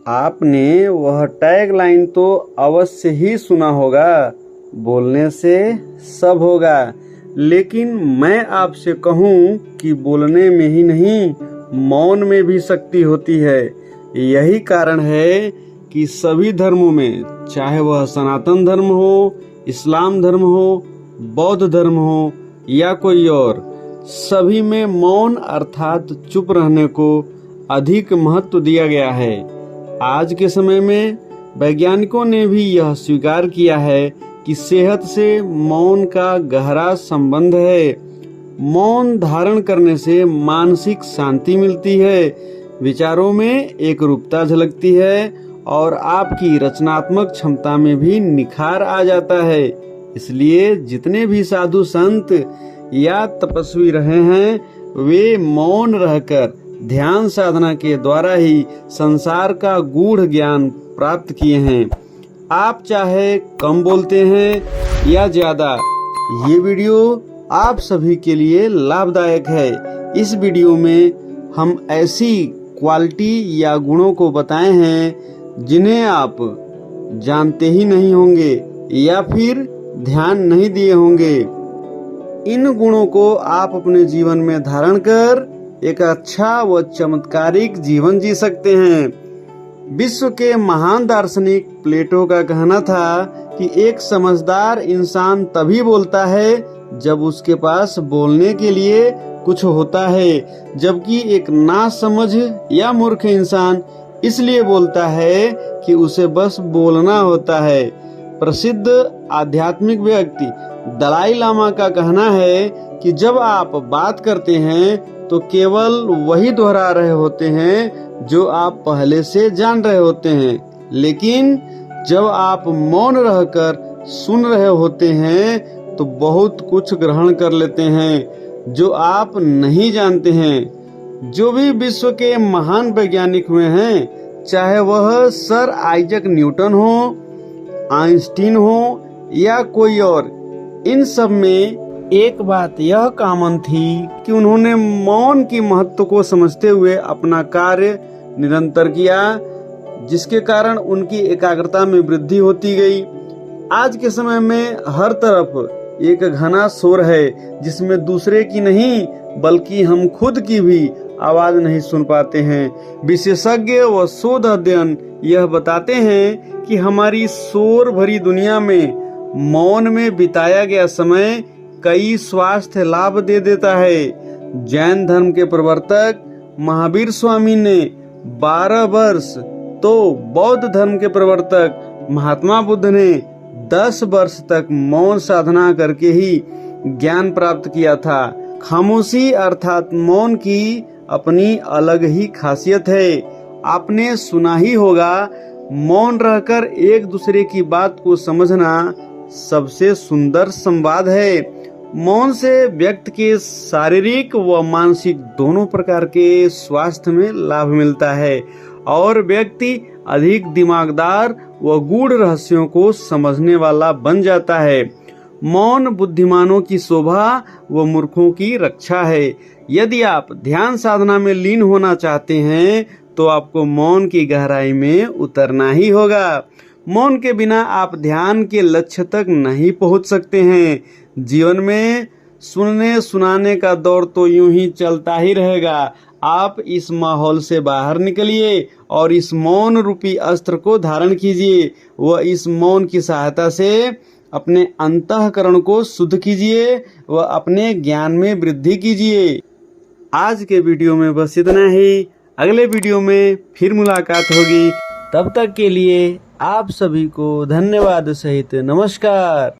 आपने वह टैगलाइन तो अवश्य ही सुना होगा, बोलने से सब होगा। लेकिन मैं आपसे कहूँ कि बोलने में ही नहीं, मौन में भी शक्ति होती है। यही कारण है कि सभी धर्मों में, चाहे वह सनातन धर्म हो, इस्लाम धर्म हो, बौद्ध धर्म हो या कोई और, सभी में मौन अर्थात चुप रहने को अधिक महत्व दिया गया है। आज के समय में वैज्ञानिकों ने भी यह स्वीकार किया है कि सेहत से मौन का गहरा संबंध है। मौन धारण करने से मानसिक शांति मिलती है, विचारों में एकरूपता झलकती है और आपकी रचनात्मक क्षमता में भी निखार आ जाता है। इसलिए जितने भी साधु संत या तपस्वी रहे हैं, वे मौन रहकर ध्यान साधना के द्वारा ही संसार का गूढ़ ज्ञान प्राप्त किए हैं। आप चाहे कम बोलते हैं या ज्यादा, ये वीडियो आप सभी के लिए लाभदायक है। इस वीडियो में हम ऐसी क्वालिटी या गुणों को बताए हैं जिन्हें आप जानते ही नहीं होंगे या फिर ध्यान नहीं दिए होंगे। इन गुणों को आप अपने जीवन में धारण कर एक अच्छा व चमत्कारिक जीवन जी सकते हैं। विश्व के महान दार्शनिक प्लेटो का कहना था कि एक समझदार इंसान तभी बोलता है जब उसके पास बोलने के लिए कुछ होता है, जबकि एक नासमझ या मूर्ख इंसान इसलिए बोलता है कि उसे बस बोलना होता है। प्रसिद्ध आध्यात्मिक व्यक्ति दलाई लामा का कहना है कि जब आप बात करते हैं तो केवल वही दोहरा रहे होते हैं जो आप पहले से जान रहे होते हैं, लेकिन जब आप मौन रहकर सुन रहे होते हैं तो बहुत कुछ ग्रहण कर लेते हैं जो आप नहीं जानते हैं। जो भी विश्व के महान वैज्ञानिक हुए हैं, चाहे वह सर आइजक न्यूटन हो, आइंस्टीन हो या कोई और, इन सब में एक बात यह कॉमन थी कि उन्होंने मौन की महत्व को समझते हुए अपना कार्य निरंतर किया, जिसके कारण उनकी एकाग्रता में वृद्धि होती गई। आज के समय में हर तरफ एक घना शोर है जिसमें दूसरे की नहीं बल्कि हम खुद की भी आवाज नहीं सुन पाते हैं। विशेषज्ञ व शोध अध्ययन यह बताते हैं कि हमारी शोर भरी दुनिया में मौन में बिताया गया समय कई स्वास्थ्य लाभ दे देता है। जैन धर्म के प्रवर्तक महावीर स्वामी ने 12 वर्ष, तो बौद्ध धर्म के प्रवर्तक महात्मा बुद्ध ने 10 वर्ष तक मौन साधना करके ही ज्ञान प्राप्त किया था। खामोशी अर्थात मौन की अपनी अलग ही खासियत है। आपने सुना ही होगा, मौन रहकर एक दूसरे की बात को समझना सबसे सुंदर संवाद है। मौन से व्यक्ति के शारीरिक व मानसिक दोनों प्रकार के स्वास्थ्य में लाभ मिलता है और व्यक्ति अधिक दिमागदार व गूढ़ रहस्यों को समझने वाला बन जाता है। मौन बुद्धिमानों की शोभा व मूर्खों की रक्षा है। यदि आप ध्यान साधना में लीन होना चाहते हैं तो आपको मौन की गहराई में उतरना ही होगा। मौन के बिना आप ध्यान के लक्ष्य तक नहीं पहुंच सकते हैं। जीवन में सुनने सुनाने का दौर तो यूं ही चलता ही रहेगा। आप इस माहौल से बाहर निकलिए और इस मौन रूपी अस्त्र को धारण कीजिए व इस मौन की सहायता से अपने अंतःकरण को शुद्ध कीजिए व अपने ज्ञान में वृद्धि कीजिए। आज के वीडियो में बस इतना ही। अगले वीडियो में फिर मुलाकात होगी। तब तक के लिए आप सभी को धन्यवाद सहित नमस्कार।